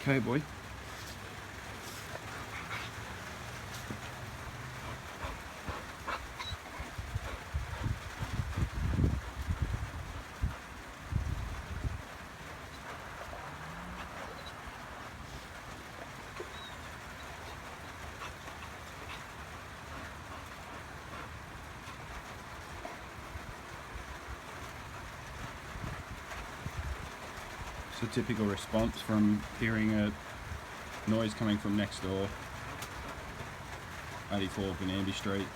Okay, boy. It's a typical response from hearing a noise coming from next door, 84 Ganamby Street.